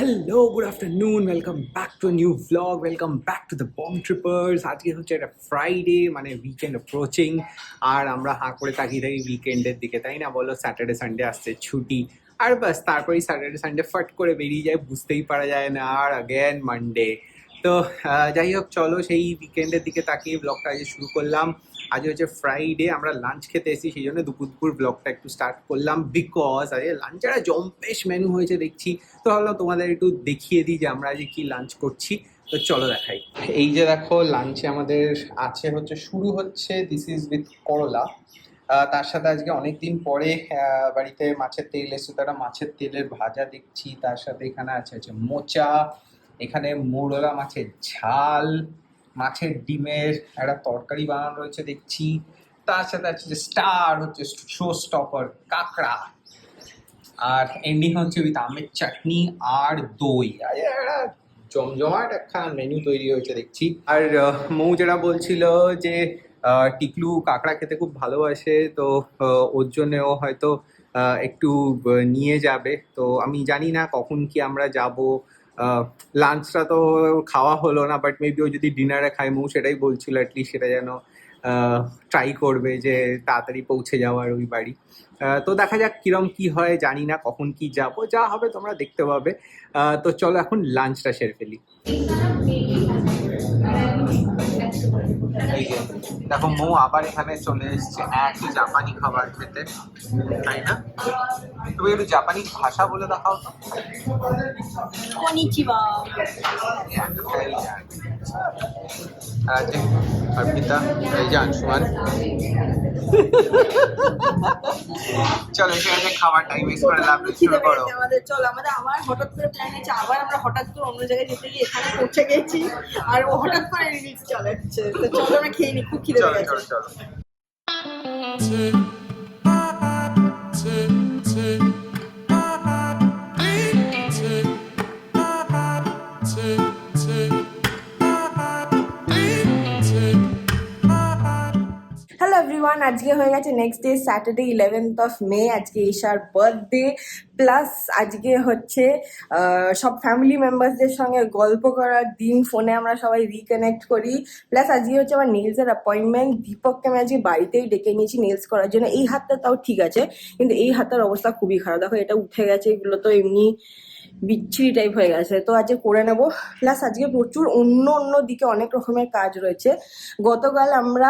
Hello, good afternoon, welcome back to new vlog, welcome back to the Bong trippers. আজকে হচ্ছে একটা Friday, মানে weekend approaching, আর আমরা হাঁ করে তাকিয়ে থাকি উইকেন্ডের দিকে, তাই না বলো? স্যাটারডে সানডে আসছে ছুটি, আর বাস তারপরেই স্যাটারডে সানডে ফট করে বেরিয়ে যায়, বুঝতেই পারা যায় না, আর অ্যাগেন মানডে। তো যাই হোক, চলো সেই উইকেন্ডের দিকে তাকিয়ে ব্লগটা আজ শুরু করলাম। আজ হচ্ছে ফ্রাইডে, আমরা লাঞ্চ খেতে এসেছি, সেই জন্য দুপুর ব্লগটা একটু স্টার্ট করলাম, বিকজ আজকে লাঞ্চের জম্পেশ মেনু হয়েছে দেখছি। তো ভাবলাম তোমাদের একটু দেখিয়ে দিই যে আমরা আজকে কি লাঞ্চ করছি। তো চলো দেখাই। এই যে দেখো, লাঞ্চে আমাদের আছে হচ্ছে, শুরু হচ্ছে দিস ইজ উইথ করলা। তার সাথে আজকে অনেকদিন পরে বাড়িতে মাছের তেল এসেছে, তারা মাছের তেলের ভাজা দেখছি। তার সাথে এখানে আছে মোচা, এখানে মোরলা মাছের ঝাল, মাছের ডিমের একটা তরকারি বানানো রয়েছে দেখছি। তার সাথে আছে যে স্টার হচ্ছে শো স্টপার কাঁকড়া, আর এন্ডিং হচ্ছে উইথ আমের চাটনি আর দই। আর একটা জমজমাট একখানা মেনু তৈরি হয়েছে দেখছি। আর মৌ যেটা বলছিল যে টিকলু কাঁকড়া খেতে খুব ভালোবাসে, তো ওর জন্যও হয়তো একটু নিয়ে যাবে। তো আমি জানি না কখন কি আমরা যাব। লাঞ্চটা তো খাওয়া হলো না, বাট মেবি ও যদি ডিনারে খায়, মৌ সেটাই বলছিল, অ্যাটলিস্ট সেটা যেন ট্রাই করবে যে তাড়াতাড়ি পৌঁছে যাওয়ার ওই বাড়ি। তো দেখা যাক কিরম কি হয়, জানি না কখন কি যাব, যা হবে তোমরা দেখতে পাবে। তো চলো এখন লাঞ্চটা সেরে ফেলি। এই যে দেখো, মৌ আবার এখানে চলে এসছে একই জাপানি খাবার খেতে, তাই না? তুমি একটু জাপানি ভাষা বলে দেখাও তো। কনিচিবা। অর্পিতা, এই যে আংশুমান। চলো এসে গেছে খাবার টাইম, মিস করে লাভ নেই, শুরু করো। আমাদের চলো, আমাদের আবার হঠাৎ করে প্ল্যান হয়েছে, আবার আমরা হঠাৎ করে অন্য জায়গায় যেতে গিয়ে এখানে পৌঁছে গেছি, আর ও হঠাৎ করে রিলস চালাচ্ছে। তো চলো আমরা খেয়ে নি, খুব খিদে চলো পেয়ে চলো গেছে। চলো। হ্যালো এভরিওয়ান, আজকে হয়ে গেছে নেক্সট ডে, স্যাটারডে 11th মে। আজকে ঈশার বার্থডে, প্লাস আজকে হচ্ছে সব ফ্যামিলি মেম্বার্সদের সঙ্গে গল্প করার দিন। ফোনে আমরা সবাই রিকানেক্ট করি। প্লাস আজকে হচ্ছে আমার নেলসের অ্যাপয়েন্টমেন্ট। দীপককে আমি আজকে বাড়িতেই ডেকে নিয়েছি নেলস করার জন্য। এই হাতটা তাও ঠিক আছে, কিন্তু এই হাতটার অবস্থা খুবই খারাপ। দেখো, এটা উঠে গেছে, এগুলো তো এমনি বিচ্ছিরি টাইপ হয়ে গেছে, তো আজকে করে নেব। প্লাস আজকে প্রচুর অন্য অন্য দিকে অনেক রকমের কাজ রয়েছে। গতকাল আমরা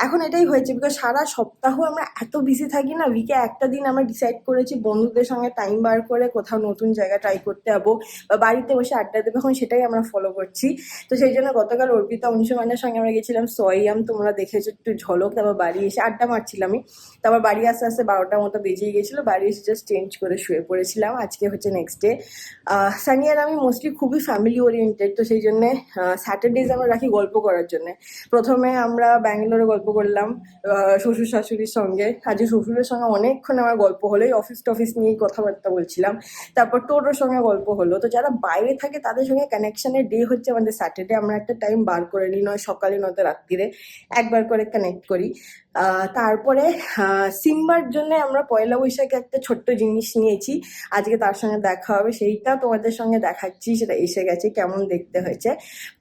এখন এটাই হয়েছে, বিকজ সারা সপ্তাহ আমরা এত বিজি থাকি না, উইকে একটা দিন আমরা ডিসাইড করেছি বন্ধুদের সঙ্গে টাইম বার করে কোথাও নতুন জায়গা ট্রাই করতে যাবো বা বাড়িতে বসে আড্ডা দেবো, এখন সেটাই আমরা ফলো করছি। তো সেই জন্য গতকাল অর্পিতা অংশমানের সঙ্গে আমরা গেছিলাম সোয়াইয়াম, তোমরা দেখেছো একটু ঝলক। তারপর বাড়ি এসে আড্ডা মারছিলাম আমি, তারপর বাড়ি আস্তে আস্তে 12টার মতো বেজেই গেছিলো। বাড়ি এসে জাস্ট চেঞ্জ করে শুয়ে পড়েছিলাম। আজকে হচ্ছে নেক্সট ডে। সানি আর আমি মোস্টলি খুবই ফ্যামিলি ওরিয়েন্টেড, তো সেই জন্যে স্যাটারডেজ আমরা রাখি গল্প করার জন্যে। প্রথমে আমরা ব্যাঙ্গালোরে গল্প করলাম শ্বশুর শাশুড়ির সঙ্গে। আজকে শ্বশুরের সঙ্গে অনেকক্ষণ আমার গল্প হলো, এই অফিস টফিস নিয়েই কথাবার্তা বলছিলাম। তারপর টোটোর সঙ্গে গল্প হলো। তো যারা বাইরে থাকে তাদের সঙ্গে কানেকশনের ডে হচ্ছে আমাদের স্যাটারডে। আমরা একটা টাইম বার করে নিই, নয় সকালে নয়তো রাত্রিরে একবার করে কানেক্ট করি। তারপরে সিম্বার জন্য আমরা পয়লা বৈশাখে একটা ছোট্ট জিনিস নিয়েছি, আজকে তার সঙ্গে দেখা হবে, সেইটা তোমাদের সঙ্গে দেখাচ্ছি। সেটা এসে গেছে, কেমন দেখতে হয়েছে।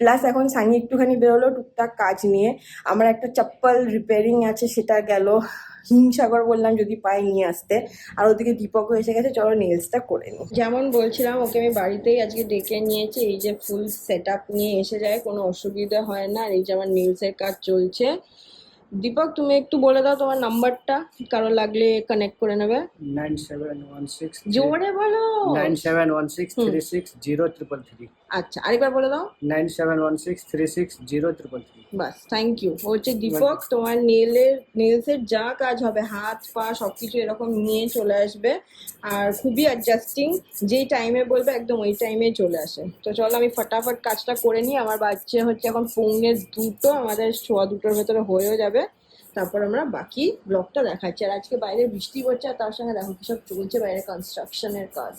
প্লাস এখন সানি একটুখানি বেরোলো টুকটাক কাজ নিয়ে। আমার একটা চপ্পল রিপেয়ারিং আছে, সেটা গেল। হিমসাগর বললাম যদি পাই নিয়ে আসতে। আর ওদিকে দীপকও এসে গেছে, চলো নেলসটা করে নিই। যেমন বলছিলাম, ওকে আমি বাড়িতেই আজকে ডেকে নিয়েছি। এই যে ফুল সেট আপ নিয়ে এসে যায়, কোনো অসুবিধা হয় না। আর এই যে আমার নেলসের কাজ চলছে। দীপক, তুমি একটু বলে দাও তোমার নাম্বারটা, কারো লাগলে কানেক্ট করে নেবে। 9716 জোরে বলো। 9716360333। আচ্ছা, আরেকবার বলে দাও। 9716360333। বাস, থ্যাংক ইউ। হচ্ছে দীপক, তোমার নেলসের যা কাজ হবে, হাত পা সবকিছু এরকম নিয়ে চলে আসবে। আর খুবই অ্যাডজাস্টিং, যেই টাইমে বলবে একদম ওই টাইমে চলে আসে। তো চলো আমি ফটাফট কাজটা করে নিই। আমার বাচ্চা হচ্ছে এখন 1:45, আমাদের 1:15 ভেতরে হয়েও যাবে। তারপর আমরা বাকি ব্লগটা দেখাচ্ছি। আর আজকে বাইরে বৃষ্টি পড়ছে, আর তার সঙ্গে দেখো কিসব চলছে বাইরে, কনস্ট্রাকশনের কাজ।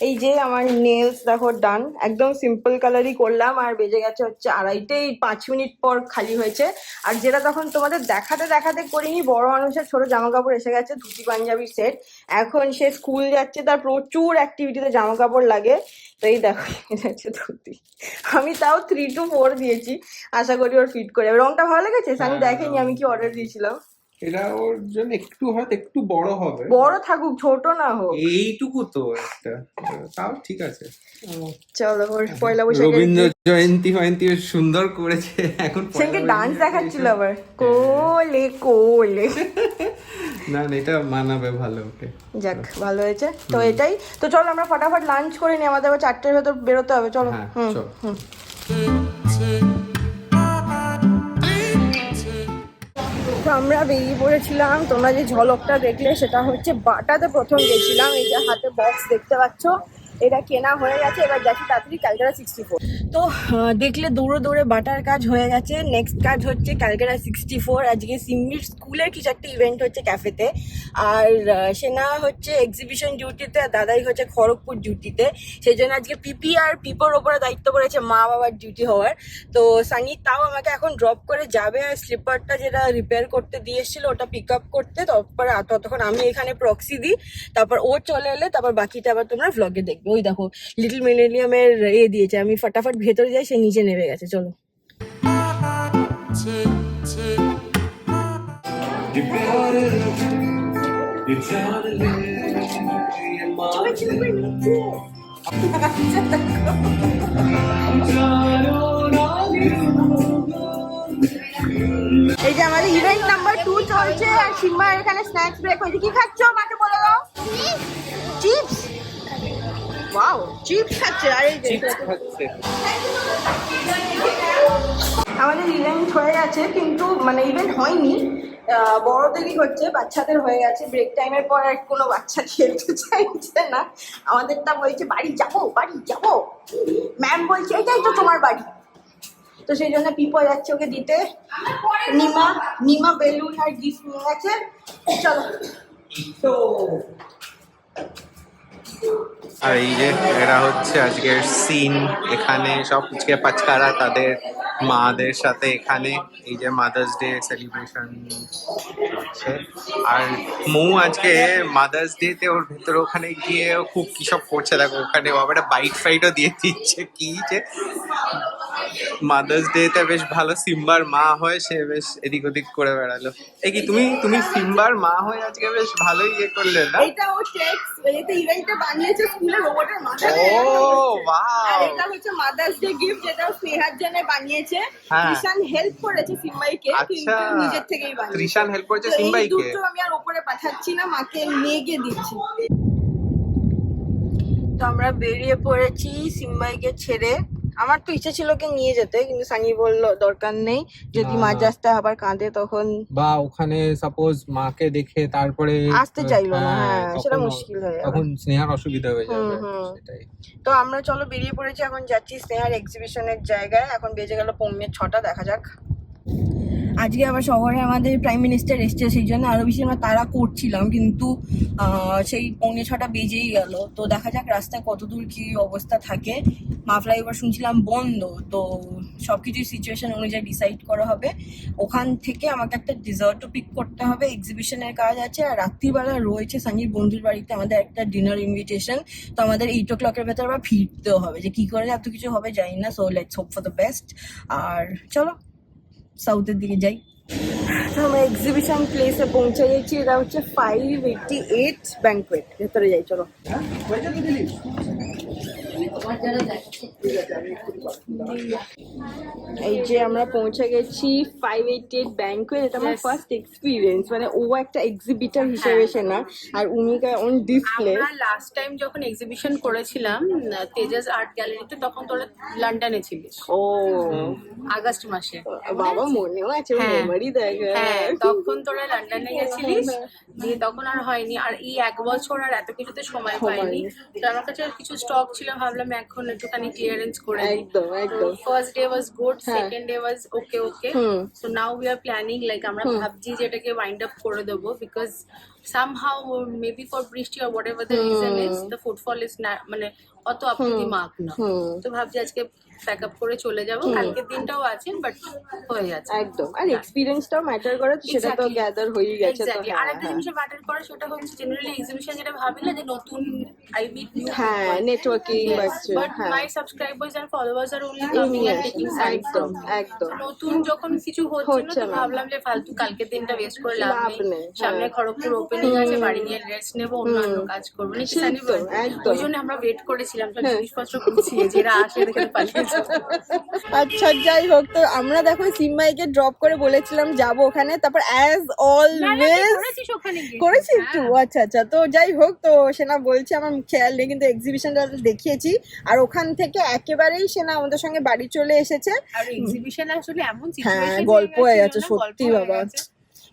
এই যে আমার নেলস দেখো ডান, একদম সিম্পল কালারই করলাম আর বেজে গেছে হচ্ছে 2:30, 5 মিনিট পর খালি হয়েছে। আর যেটা তখন তোমাদের দেখাতে দেখাতে করিনি, বড় মানুষের ছোট জামা কাপড় এসে গেছে, ধুতি পাঞ্জাবির সেট। এখন সে স্কুল যাচ্ছে, তার প্রচুর অ্যাক্টিভিটিতে জামা কাপড় লাগে। তো এই দেখো এটা হচ্ছে ধুতি, আমি তাও 3 to 4 দিয়েছি, আশা করি ওর ফিট করে। রংটা ভালো লেগেছে, সানি দেখেনি আমি কি অর্ডার দিয়েছিলাম। এটা ওর জন্য হয়তো একটু বড় হবে, বড় থাকুক ছোট না হোক, এইটুকু তো একটা, তাও ঠিক আছে। চলো ওর পয়লা বৈশাখে রবীন্দ্র জয়ন্তী ফয়ন্তী বেশ সুন্দর করেছে। এখন সেদিনকে ডান্স দেখাচ্ছিল আবার, কোলে কোলে। না না, এটা মানাবে ভালো ওকে। যাক ভালো হয়েছে তো। এটাই তো, চলো আমরা ফটাফট লাঞ্চ করে নিই, আমাদের আবার 4টার ভেতর বেরোতে হবে। চলো। হ্যাঁ, হুম চল। হুম। তো আমরা বেরিয়ে পড়েছিলাম, তোমরা যে ঝলকটা দেখলে সেটা হচ্ছে বাটাতে প্রথম গেছিলাম। এই যে হাতে বক্স দেখতে পাচ্ছ, এটা কেনা হয়ে গেছে, এবার যাচ্ছি তাড়াতাড়ি ক্যালকাটা 64। তো দেখলে দৌড়ে দৌড়ে বাটার কাজ হয়ে গেছে, নেক্সট কাজ হচ্ছে ক্যালকাটা 64। আজকে সিম্মির স্কুলের কিছু একটা ইভেন্ট হচ্ছে ক্যাফেতে, আর সেনা হচ্ছে এক্সিবিশন ডিউটিতে, আর দাদাই হচ্ছে খড়গপুর ডিউটিতে। সেই জন্য আজকে পিপি আর পিপোর ওপরে দায়িত্ব পড়েছে মা বাবার ডিউটি হওয়ার। তো সানি তাও আমাকে এখন ড্রপ করে যাবে, আর স্লিপারটা যেটা রিপেয়ার করতে দিয়ে এসেছিলো ওটা পিক আপ করতে। তারপরে ততক্ষণ আমি এখানে প্রক্সি দিই, তারপর ও চলে এলে তারপর বাকিটা আবার তোমরা ভ্লগে দেখবে। ওই দেখো লিটল মিলেনিয়ামের দিয়েছে, আমি ফটাফট ভেতরে যাই, সে নিচে নেমে গেছে। চলো। এই যে আমাদের ইভেন্ট নাম্বার 2 চলছে, আর সিম্বার এখানে স্ন্যাক্স ব্রেক হয়েছে। কি খাচ্ছ মাকে বলে দাও। চিপস, ওয়াও চিপস খাচ্ছে। আর এই যে আমাদের ইভেন্ট হয়ে গেছে, কিন্তু মানে ইভেন্ট হয়নি, বড়দেরই হচ্ছে, বাচ্চাদের হয়ে গেছে। ব্রেক টাইমের পর আর কোনো বাচ্চা খেলতে চাইছে না, আমাদেরটা বলছে বাড়ি যাবো বাড়ি যাবো, ম্যাম বলছে এটাই তো তোমার বাড়ি। তো সেই জন্য পিপো যাচ্ছে ওকে দিতে। নিমা বেলুন আর গিফট নিয়ে গেছে। চলো। তো আর এই যে এরা হচ্ছে আজকের সিন, এখানে সব পুচকে পাচকারা তাদের মাদের সাথে এখানে এই যে মাদার্স ডে সেলিব্রেশন হচ্ছে। আর মৌ আজকে মাদার্স ডে তে ওর ভেতরে ওখানে গিয়ে খুব কি সব করছে দেখো, ওখানে ও আবার বাইট ফাইটও দিয়ে দিচ্ছে। কি যে মাদার্স ডে তে বেশ ভালো সিম্বার মা হয়, সে বেশ এদিক ওদিক করে বেড়ালো। এই কি তুমি সিম্বার মা হয়ে আজকে বেশ ভালোই ইয়ে করলে না? এটা ও টেক্স, এটা ইভেন্টটা বানিয়েছে স্কুলে রোবটের মাথা। ও ওয়াও। আর এটা হচ্ছে মাদার্স ডে গিফট, যেটা স্নেহার জন্য বানিয়েছে। হ্যাঁ। ত্রিশান হেল্প করেছে সিম্বাইকে, কিন্তু আচ্ছা, নিজের থেকেই বানিয়েছে। ত্রিশান হেল্প করেছে তো এই সিম্বাইকে। দুটো আমি আর উপরে পাঠাচ্ছি না, মাকে নিয়ে গিয়ে দিচ্ছি। তো আমরা বেরিয়ে পড়েছি সিম্বাইকে ছেড়ে। আমার তো ইচ্ছে ছিল ওকে নিয়ে যেতে, কিন্তু সানি বললো দরকার নেই, যদি মাঝ রাস্তায় আবার কাঁদে তখন, বা ওখানে সাপোজ মাকে দেখে তারপরে আসতে চাইলো না। হ্যাঁ তখন সেটা মুশকিল হয়ে যাবে, তখন স্নেহার অসুবিধা হয়ে যাবে। সেটাই। তো আমরা চলো বেরিয়ে পড়েছি, এখন যাচ্ছি স্নেহার এক্সিবিশনের জায়গায়। এখন বেজে গেল 6:45, দেখা যাক। আজকে আবার শহরে আমাদের প্রাইম মিনিস্টার এসছে, সেই জন্য আরো বেশি আমরা তাড়া করছিলাম, কিন্তু সেই 6:45 বেজেই গেল। তো দেখা যাক রাস্তায় কতদূর কি অবস্থা থাকে। মাফলাই এবার শুনছিলাম বন্ধ, তো সবকিছু সিচুয়েশন অনুযায়ী ডিসাইড করা হবে। ওখান থেকে আমাকে একটা ডিজার্টও পিক করতে হবে, এক্সিবিশনের কাজ আছে। আর রাত্রিবেলা রয়েছে সানির বন্ধুর বাড়িতে আমাদের একটা ডিনার ইনভিটেশন, তো আমাদের 8 o'clock ভেতর আবার ফিরতেও হবে। যে কি করে এত কিছু হবে জানি না, so let's hope for the best. আর চলো সাউথের দিকে যাই। তো আমরা এক্সিবিশন প্লেসে পৌঁছে গেছি, এটা হচ্ছে 588 ব্যাংকুয়েট। ভেতরে যাই চলো। এই যে আমরা পৌঁছে গেছি 588 ব্যাংকুয়েট। এটা আমার ফার্স্ট এক্সপিরিয়েন্স, মানে ও একটা এক্সিবিটর হিসেবে সেনা, আর উনিকা অন ডিসপ্লে। আমরা লাস্ট টাইম যখন এক্সিবিশন করেছিলাম তেজাস আর্ট গ্যালারিতে, তখন তোরা লন্ডনে ছিলিস। ও আগস্ট মাসে। বাবা মনেও আছে, হ্যাঁ। মেমোরি দেখ। হ্যাঁ, তখন তোরা লন্ডনে গেছিলিস, দিয়ে তখন আর হয়নি। আর এই 1 বছর আর এত কিছুতে সময় পাইনি। তো আমার কাছে কিছু স্টক ছিল, ভাবলাম এখন একটুখানি ক্লিয়ারেন্স করে দিই। একদম একদম। First day was good, second day was okay. So now we are planning, like আমরা ভাবছি যে এটাকে ওয়াইন্ড আপ করে দেবো, because somehow or maybe for বৃষ্টি or whatever the reason is the footfall is not মানে অত up to the mark না। তো ভাবছি আজকে প্যাক আপ করে চলে যাব, কালকের দিনটাও আছে বাট হয়ে যাচ্ছে একদম। আর এক্সপিরিয়েন্সটাও ম্যাটার করে, তো সেটা তো Exactly. গ্যাদার হয়েই গেছে। তো এক্স্যাক্টলি। আর একটা জিনিস ম্যাটার করে সেটা হচ্ছে জেনারেলি এক্সিবিশন যেটা ভাবি না যে নতুন আই মিট নিউ হ্যাঁ, নেটওয়ার্কিং বাড়ছে। বাট হ্যাঁ, my subscribers and followers are only coming and taking side একদম ফ্রম একদম। নতুন যখন কিছু হচ্ছে না তো ভাবলাম যে ফালতু কালকের দিনটা ওয়েস্ট করে লাভ লাভ নেই। নেই, সামনে খড়গপুর ওপেনিং আছে, বাড়ি নিয়ে রেস্ট নেবো, অন্যান্য কাজ করবো নাকি সেই তো, শনিবার। একদম। ওই জন্য আমরা ওয়েট করেছিলাম সব জিনিসপত্র গুছিয়ে, যেটা আসে দেখে পালিয়ে যাবো। আচ্ছা, যাই হোক, তো আমরা দেখো সিম্বাইকে ড্রপ করে বলেছিলাম যাব ওখানে, তারপর অ্যাজ অলওয়েজ করেছিস ওখানে গিয়ে? করেছি একটু। আচ্ছা আচ্ছা, তো যাই হোক, তো সেনা বলছে আমার খেয়াল নেই, কিন্তু এক্সিবিশনটা দেখিয়েছি। আর ওখান থেকে একেবারেই সেনা আমাদের সঙ্গে বাড়ি চলে এসেছে। আর এক্সিবিশন আসলে এমন হ্যাঁ, সিচুয়েশন গল্প হয়ে গেছে সত্যি বাবা।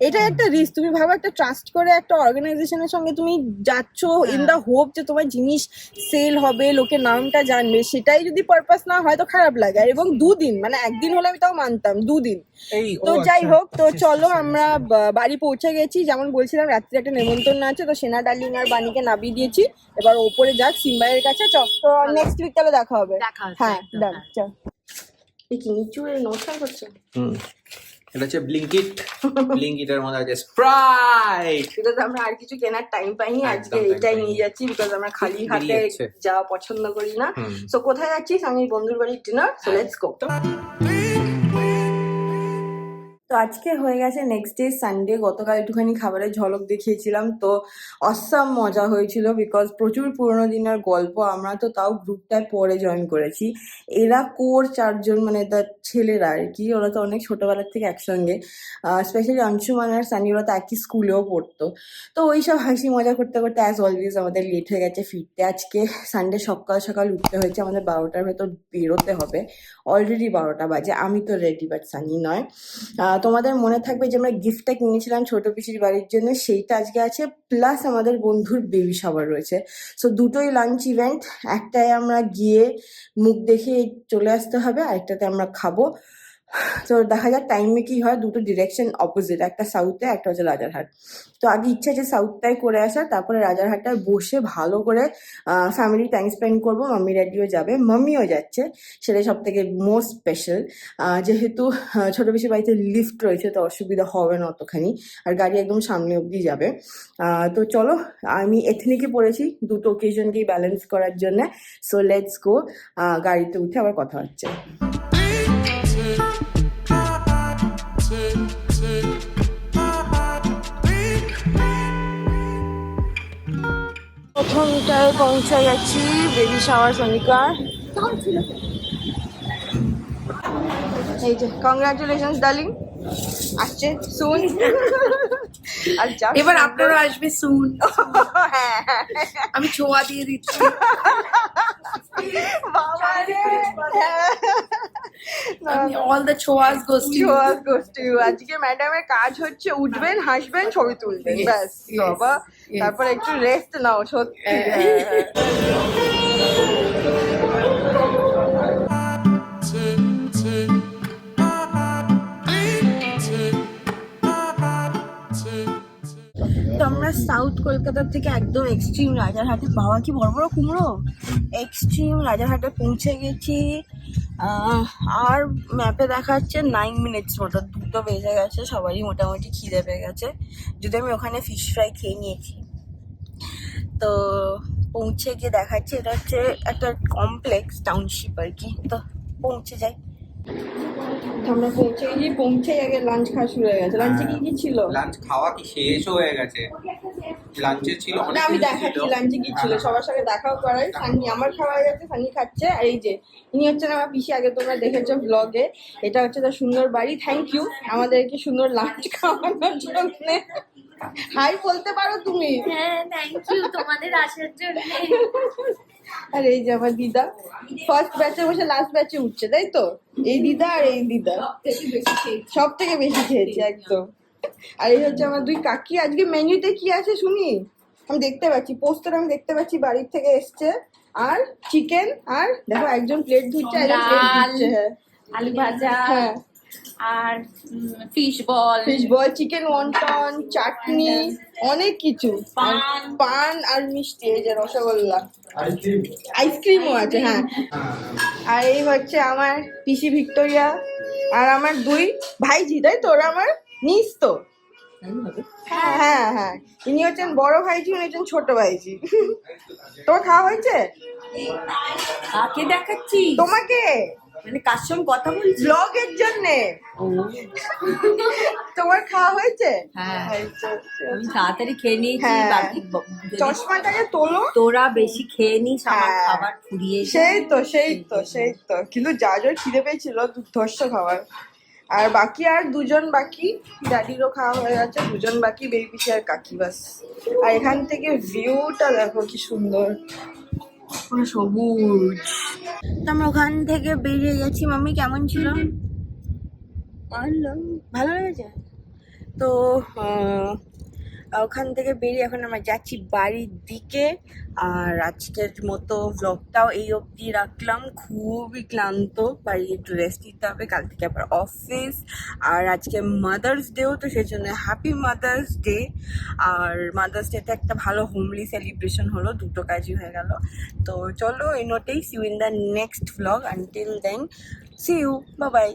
এটা একটা রিস্ক, তুমি ভাবো একটা ট্রাস্ট করে একটা অর্গানাইজেশনের সঙ্গে তুমি যাচ্ছ ইন দা হোপ যে তোমার জিনিস সেল হবে, লোকে নামটা জানবে, সেটাই যদি পারপাস না হয় তো খারাপ লাগে। আর এবং 2 দিন, মানে একদিন হলে আমি তাও মানতাম, 2 দিন। তো যাই হোক, তো চলো আমরা বাড়ি পৌঁছে গেছি। যেমন বলছিলাম রাত্রে একটা নেমন্তন্ন আছে, তো সেনা ডার্লিং আর বাণীকে নামিয়ে দিয়েছি, এবার ওপরে যাক সিম্বাইয়ের কাছে। তো নেক্সট উইক তাহলে দেখা হবে। হ্যাঁ, ডান। চল। এই কি নিচু নমস্কার করছো? এটা হচ্ছে ব্লিঙ্কিটের মধ্যে আছে স্প্রাইট। বিকজ আমরা আর কিছু কেনার টাইম পাইনি, আজকে একদম এটাই time নিয়ে যাচ্ছি, বিকজ আমরা খালি হাতে বেরিয়ে যাচ্ছে। যাওয়া পছন্দ করি না। সো কোথায় যাচ্ছিস? আমি বন্ধুর বাড়ির ডিনার, সো লেটস গো। তো আজকে হয়ে গেছে নেক্সট ডে সানডে। গতকাল একটুখানি খাবারের ঝলক দেখিয়েছিলাম, তো অসাম মজা হয়েছিল, বিকজ প্রচুর পুরোনো দিনের গল্প। আমরা তো তাও গ্রুপটায় পরে জয়েন করেছি, এরা কোর 4 জন, মানে তার ছেলেরা আর কি, ওরা তো অনেক ছোটবেলার থেকে একসঙ্গে, স্পেশালি অংশুমান আর সানি, ওরা তো একই স্কুলেও পড়তো। তো ওই সব হাসি মজা করতে করতে অ্যাজ অলওয়েজ আমাদের লেট হয়ে গেছে ফিরতে। আজকে সানডে সকাল সকাল উঠতে হয়েছে, আমাদের 12টার ভেতর বেরোতে হবে। অলরেডি 12টা বাজে, আমি তো রেডি, বাট সানি নয়। তোমাদের মনে থাকবে যে আমরা গিফটটা কিনেছিলাম ছোট পিসির বাড়ির জন্য, সেইটা আজকে আছে, প্লাস আমাদের বন্ধুর বেবি শাওয়ার রয়েছে। সো দুটোই লাঞ্চ ইভেন্ট, একটায় আমরা গিয়ে মুখ দেখে চলে আসতে হবে, আরেকটাতে আমরা খাবো। তো দেখা যাক টাইমে কি হয়, দুটো ডিরেকশন অপোজিট, একটা সাউথে একটা হচ্ছে রাজারহাট। তো আগে ইচ্ছা আছে সাউথটাই করে আসার, তারপরে রাজারহাটটায় বসে ভালো করে ফ্যামিলি টাইম স্পেন্ড করবো। মাম্মি ড্যাডিও যাবে, মাম্মিও যাচ্ছে, সেটাই সব থেকে মোস্ট স্পেশাল। যেহেতু ছোট বেশি বাড়িতে লিফট রয়েছে, তো অসুবিধা হবে না অতখানি, আর গাড়ি একদম সামনে অবধি যাবে। তো চলো, আমি এথনিকে পড়েছি দুটো ওকেশনকেই ব্যালেন্স করার জন্য। সো লেটস গো, গাড়িতে উঠে আবার কথা হচ্ছে। প্রথমটায় পৌঁছে গেছি, বেবি শাওয়ার সনিকার। এই যে কংগ্রাচুলেশনস ডার্লিং, আসছে সুন। আর যা এবার আপনারা আসবে সুন। হ্যাঁ, আমি ছোঁয়া দিয়ে দিচ্ছি। বাবা রে, হ্যাঁ। All the choice goes to you. Yours goes to you. আজকে ম্যাডামের কাজ হচ্ছে উঠবেন, হাসবেন, ছবি তুলবেন, Yes, ব্যাস yes, বাবা। yes. তারপর একটু রেস্ট নাও, সত্যি। তো আমরা সাউথ কলকাতা থেকে একদম এক্সট্রিম রাজারহাটে, বাবা কি বড় বড় কুমড়ো, এক্সট্রিম রাজারহাটে পৌঁছে গেছি। আর ম্যাপে দেখাচ্ছে 9 মিনিটস মতো, 2টো বেজে গেছে, সবারই মোটামুটি খিদে পেয়ে গেছে, যদি আমি ওখানে ফিশ ফ্রাই খেয়ে নিয়েছি। তো পৌঁছে গিয়ে দেখাচ্ছে, এটা হচ্ছে একটা কমপ্লেক্স টাউনশিপ আর কি, তো পৌঁছে যাই। আমরা পৌঁছে গেছি, পৌঁছে আগে লাঞ্চ খাওয়া শুরু হয়ে গেছে। লাঞ্চে কি কি ছিল? লাঞ্চ খাওয়া কি শেষ হয়ে গেছে? লাঞ্চে ছিল না, অনেক আমি কিছু দেখাচ্ছি ছিল। লাঞ্চে কি ছিল, সবার সঙ্গে দেখাও করাই। সানি, আমার খাওয়া হয়ে গেছে, সানি খাচ্ছে। আর এই যে ইনি হচ্ছেন আমার পিসি, আগে তোমরা দেখেছো ব্লগে। এটা হচ্ছে তার সুন্দর বাড়ি। থ্যাংক ইউ আমাদেরকে সুন্দর লাঞ্চ খাওয়ানোর জন্য। হাই বলতে পারো তুমি? হ্যাঁ, থ্যাংক ইউ তোমাদের আসার জন্য। আর এই যে আমার দিদা, ফার্স্ট ব্যাচে বসে লাস্ট ব্যাচে উঠছে, তাই তো? এই দিদা আর এই দিদা সব থেকে বেশি খেয়েছে একদম। আর এই হচ্ছে আমার 2 কাকি। আজকে মেনুতে কি আছে শুনি? আমি দেখতে পাচ্ছি পোস্টার, আমি দেখতে পাচ্ছি বাড়ির থেকে এসছে, আর চিকেন, আর দেখো একজন প্লেট ধুচ্ছে, একজন প্লেট ডাল, দিচ্ছে। হ্যাঁ আলু ভাজা, হ্যাঁ, আর fish ball, fish ball, chicken wonton, chutney, অনেক কিছু, পান আর মিষ্টি, এই যে রসগোল্লা, আইসক্রিমও আছে। হ্যাঁ, আর এই হচ্ছে আমার পিসি ভিক্টোরিয়া আর আমার দুই ভাইজি, তাই তো? ওরা আমার নিস তো। হ্যাঁ হ্যাঁ হ্যাঁ, ইনি হচ্ছেন বড় ভাইজি, উনি হচ্ছেন ছোট ভাইজি। তোমার খাওয়া হয়েছে? কাকে দেখাচ্ছি? তোমাকে, মানে কার সঙ্গে কথা বলছি? ব্লগের জন্য। তোমার খাওয়া হয়েছে? হ্যাঁ, আচ্ছা, আচ্ছা। আমি তাড়াতাড়ি খেয়ে নিয়েছি। হ্যাঁ। বাকি চশমাটাকে তোলো। তোরা বেশি খেয়ে নিস, আমার হ্যাঁ। খাবার ফুরিয়ে যায়। সেই তো কিন্তু যা যা খিদে পেয়েছিল, দুর্ধর্ষ খাবার। আর বাকি আর দুজন বাকি, ড্যাডিরও খাওয়া হয়ে গেছে, দুজন বাকি, বেবি পিসি আর কাকি, বাস। আর এখান থেকে ভিউটা দেখো কি সুন্দর, পুরো সবুজ। তো আমরা ওখান থেকে বেরিয়ে গেছি। মাম্মি কেমন ছিল? ভালো লেগেছে তো। ওখান থেকে বেরিয়ে এখন আমরা যাচ্ছি বাড়ির দিকে। আর আজকের মতো ভ্লগটাও এই অবধি রাখলাম। খুবই ক্লান্ত, বাড়ি একটু রেস্ট নিতে হবে, কাল থেকে আবার অফিস। আর আজকে মাদার্স ডেও, তো সেই জন্য হ্যাপি মাদার্স ডে। আর মাদার্স ডেতে একটা ভালো হোমলি সেলিব্রেশন হলো, দুটো কাজই হয়ে গেল। তো চলো এই নোটেই, see you in the next vlog. Until then, see you, bye by.